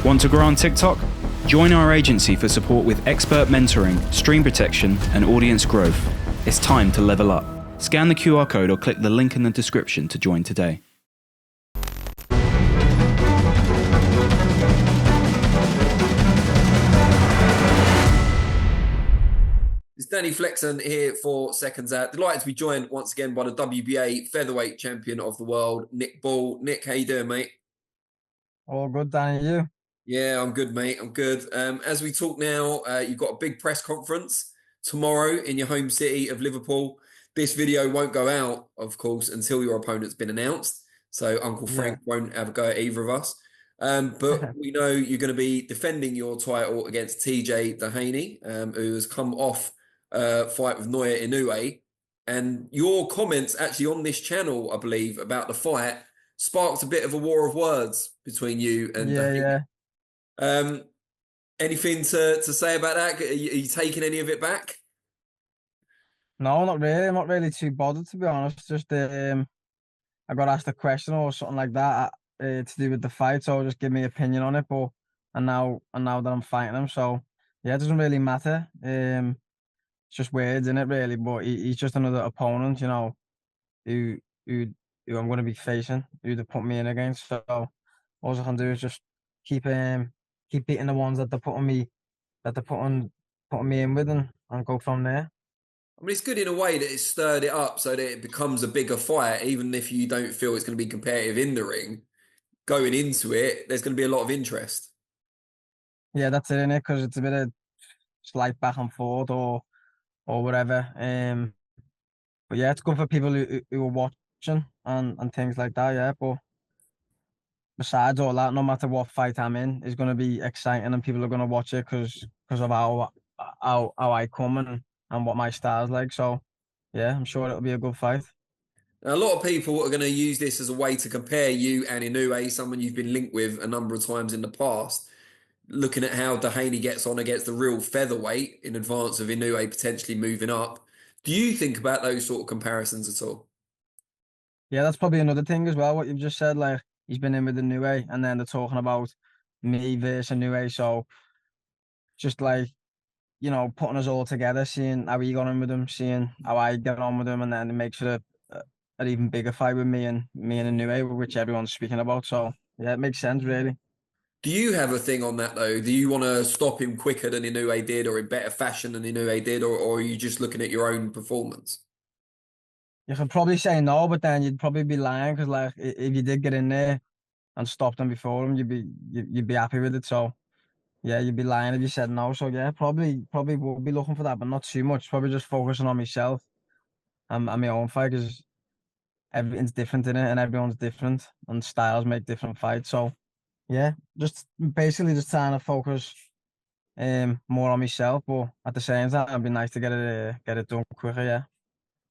Want to grow on TikTok? Join our agency for support with expert mentoring, stream protection, and audience growth. It's time to level up. Scan the QR code or click the link in the description to join today. It's Danny Flexon here for SecondsOut. Delighted to be joined once again by the WBA featherweight champion of the world, Nick Ball. Nick, how you doing, mate? All good, Danny. You? Yeah, I'm good, mate. I'm good. As we talk now, you've got a big press conference tomorrow in your home city of Liverpool. This video won't go out, of course, until your opponent's been announced. So Uncle Frank won't have a go at either of us. But we know you're going to be defending your title against TJ Doheny, who has come off a fight with Naoya Inoue. And your comments actually on this channel, I believe, about the fight sparked a bit of a war of words between you and Doheny. Anything to say about that? Are you taking any of it back? No, not really. I'm not really too bothered, to be honest. Just I got asked a question or something like that to do with the fight, so just give me an opinion on it. But and now that I'm fighting him, so yeah, it doesn't really matter. It's just words, innit, really. But he's just another opponent, you know, who I'm going to be facing, who they put me in against. So all I can do is just keep beating the ones that they're putting me in with, and go from there. I mean, it's good in a way that it's stirred it up so that it becomes a bigger fight, even if you don't feel it's going to be competitive in the ring. Going into it, there's going to be a lot of interest. Yeah, that's it, innit? Because it's a bit of slight back and forth or whatever. But yeah, it's good for people who are watching and things like that. Yeah, but besides all that, no matter what fight I'm in, it's going to be exciting and people are going to watch it because of how I come and what my style's like. So yeah, I'm sure it'll be a good fight. Now, a lot of people are going to use this as a way to compare you and Inoue, someone you've been linked with a number of times in the past, looking at how Doheny gets on against the real featherweight in advance of Inoue potentially moving up. Do you think about those sort of comparisons at all? Yeah, that's probably another thing as well, what you've just said. Like, he's been in with Inoue, and then they're talking about me versus Inoue. So just like, you know, putting us all together, seeing how he got on with him, seeing how I get on with him, and then it makes it an even bigger fight with me and Inoue, which everyone's speaking about. So yeah, it makes sense, really. Do you have a thing on that, though? Do you want to stop him quicker than Inoue did or in better fashion than Inoue did, or are you just looking at your own performance? You could probably say no, but then you'd probably be lying because, like, if you did get in there and stop them before him, you'd be happy with it. So yeah, you'd be lying if you said no. So yeah, probably will be looking for that, but not too much. Probably just focusing on myself and my own fight, because everything's different in it and everyone's different and styles make different fights. So yeah, just basically just trying to focus more on myself, but at the same time, it'd be nice to get it done quicker. Yeah.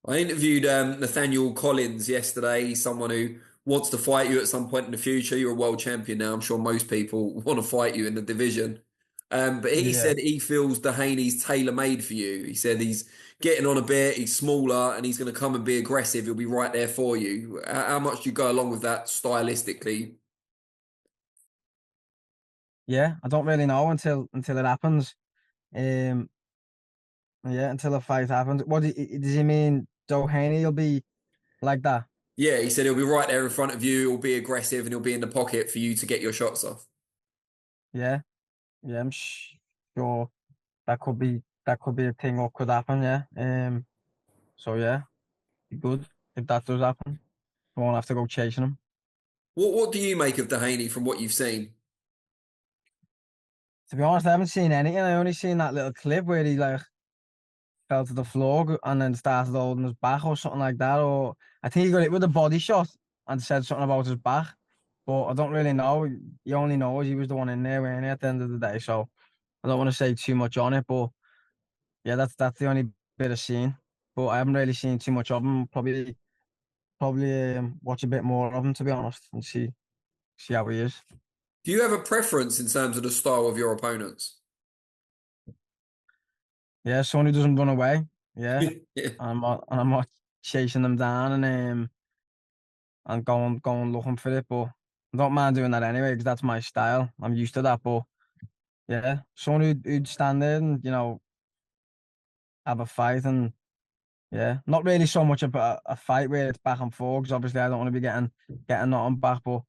I interviewed Nathaniel Collins yesterday. He's someone who wants to fight you at some point in the future. You're a world champion now. I'm sure most people want to fight you in the division. But he said he feels Doheny's tailor-made for you. He said he's getting on a bit, he's smaller, and he's going to come and be aggressive. He'll be right there for you. How much do you go along with that stylistically? Yeah, I don't really know until it happens. Yeah, until the fight happens. What does he mean? Doheny will be like that? Yeah, he said he'll be right there in front of you. He'll be aggressive and he'll be in the pocket for you to get your shots off. Yeah, yeah, I'm sure that could be a thing what could happen. Yeah. So yeah, be good if that does happen. I won't have to go chasing him. What do you make of Doheny from what you've seen? To be honest, I haven't seen anything. I only seen that little clip where he like fell to the floor and then started holding his back or something like that. Or I think he got it with a body shot and said something about his back. But I don't really know. He only knows he was the one in there, weren't he, at the end of the day. So I don't want to say too much on it. But yeah, that's the only bit I've seen. But I haven't really seen too much of him. Probably watch a bit more of him, to be honest, and see how he is. Do you have a preference in terms of the style of your opponents? Yeah, someone who doesn't run away. Yeah, Yeah. I'm not chasing them down and going looking for it. But I don't mind doing that anyway because that's my style. I'm used to that. But yeah, someone who'd stand there and have a fight and yeah, not really so much about a fight where it's back and forth because obviously I don't want to be getting nothing back. But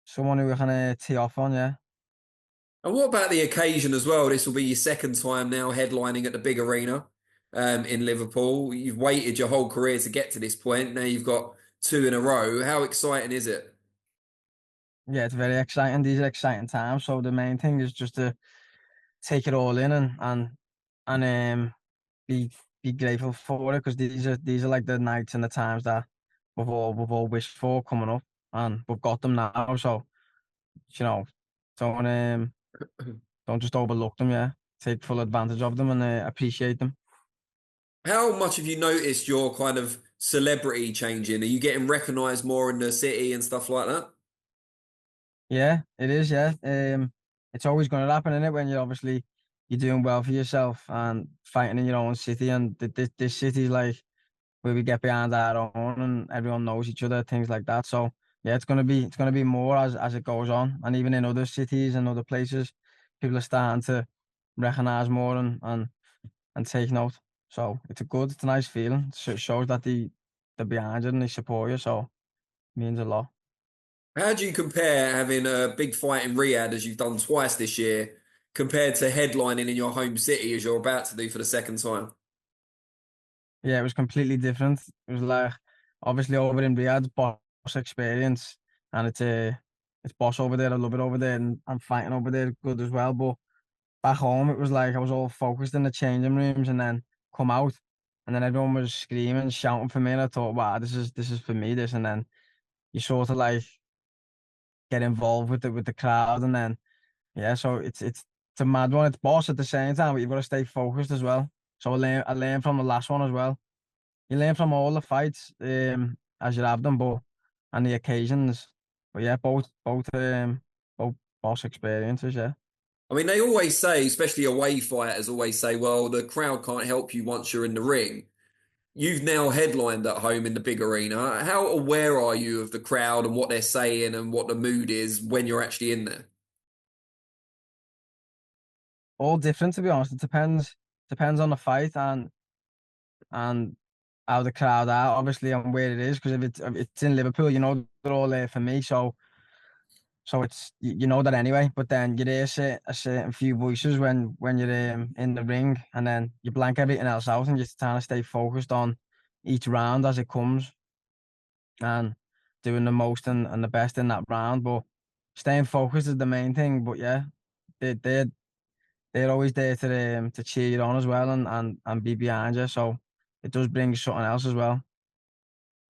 someone who can tee off on, yeah. And what about the occasion as well? This will be your second time now headlining at the big arena in Liverpool. You've waited your whole career to get to this point. Now you've got two in a row. How exciting is it? Yeah, it's very exciting. These are exciting times. So the main thing is just to take it all in and be grateful for it because these are like the nights and the times that we've all wished for coming up and we've got them now. So you know, don't don't just overlook them. Yeah, take full advantage of them and appreciate them. How much have you noticed your kind of celebrity changing? Are you getting recognised more in the city and stuff like that? Yeah, it is. Yeah, it's always going to happen, is it? When you're doing well for yourself and fighting in your own city, and this city is like where we get behind our own, and everyone knows each other, things like that. So yeah, it's gonna be more as it goes on, and even in other cities and other places, people are starting to recognize more and take note. So it's a nice feeling. So it shows that they're behind you and they support you. So it means a lot. How do you compare having a big fight in Riyadh as you've done twice this year compared to headlining in your home city as you're about to do for the second time? Yeah, it was completely different. It was like obviously over in Riyadh, boss experience, and it's boss over there. I love it over there, and I'm fighting over there good as well. But back home, it was like I was all focused in the changing rooms, and then come out, and then everyone was screaming, shouting for me, and I thought, wow, this is for me, this, and then you sort of like get involved with the crowd, and then yeah, so it's a mad one. It's boss at the same time, but you've got to stay focused as well. So I learned from the last one as well. You learn from all the fights as you have them, but and the occasions. But yeah, both boss experiences. Yeah, I mean, they always say, especially away fighters, always say, well, the crowd can't help you once you're in the ring. You've now headlined at home in the big arena. How aware are you of the crowd and what they're saying and what the mood is when you're actually in there? all different to be honest. It depends on the fight and how the crowd are, obviously, and where it is. Because if it's in Liverpool, they're all there for me. So it's you know that anyway. But then you hear a certain few voices when you're in the ring, and then you blank everything else out, and you're trying to stay focused on each round as it comes, and doing the most and the best in that round. But staying focused is the main thing. But yeah, they they're they're always there to cheer you on as well and be behind you. So it does bring something else as well,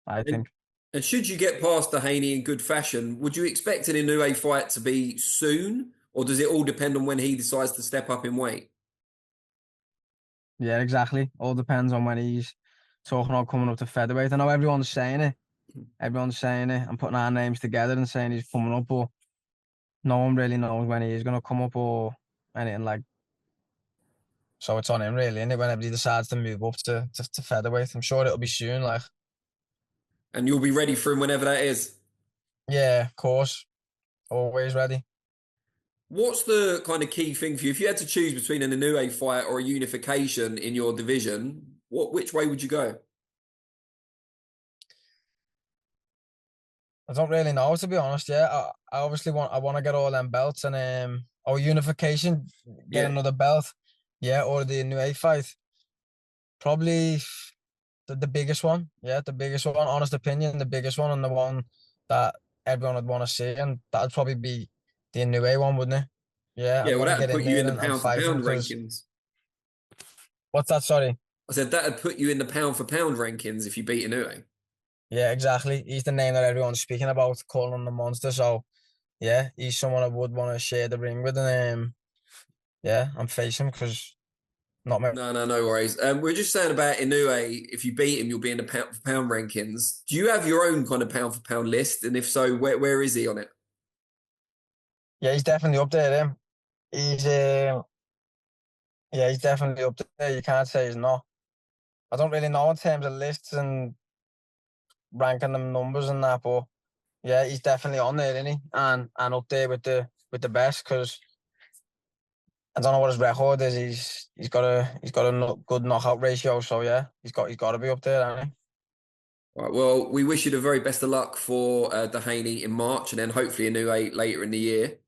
I And, think. and should you get past Doheny in good fashion, would you expect an Inoue fight to be soon, or does it all depend on when he decides to step up in weight? Yeah, exactly. All depends on when he's talking about coming up to featherweight. I know everyone's saying it. Everyone's saying it and putting our names together and saying he's coming up, but no one really knows when he is going to come up or anything like. So it's on him really, and whenever he decides to move up to featherweight, I'm sure it'll be soon. Like, And you'll be ready for him whenever that is. yeah, of course, always ready. What's the kind of key thing for you? If you had to choose between an Inoue fight or a unification in your division, which way would you go? I don't really know to be honest. Yeah, I obviously want to get all them belts and or unification, get Yeah. another belt. Yeah, or the new A fight. Probably the biggest one. Yeah, the biggest one. Honest opinion, the biggest one and the one that everyone would want to see, and that'd probably be the new A one, wouldn't it? Yeah, Yeah, I'd well, want to that'd get put in you in there the and pound for fight him pound because rankings. what's that? Sorry. I said that'd put you in the pound for pound rankings if you beat Inoue. Yeah, exactly. He's the name that everyone's speaking about, calling him the monster. So yeah, he's someone I would want to share the ring with, and yeah, I'm facing because not my. No worries. We're just saying about Inoue. If you beat him, you'll be in the pound for pound rankings. Do you have your own kind of pound for pound list? And if so, where is he on it? Yeah, he's definitely up there. Him. He's yeah, he's definitely up there. You can't say he's not. I don't really know in terms of lists and ranking them numbers and that, but Yeah, he's definitely on there, isn't he? And up there with the best, because I don't know what his record is. He's got a good knockout ratio. So yeah, he's got to be up there, hasn't he? Right, well, we wish you the very best of luck for Doheny in March, and then hopefully Inoue later in the year.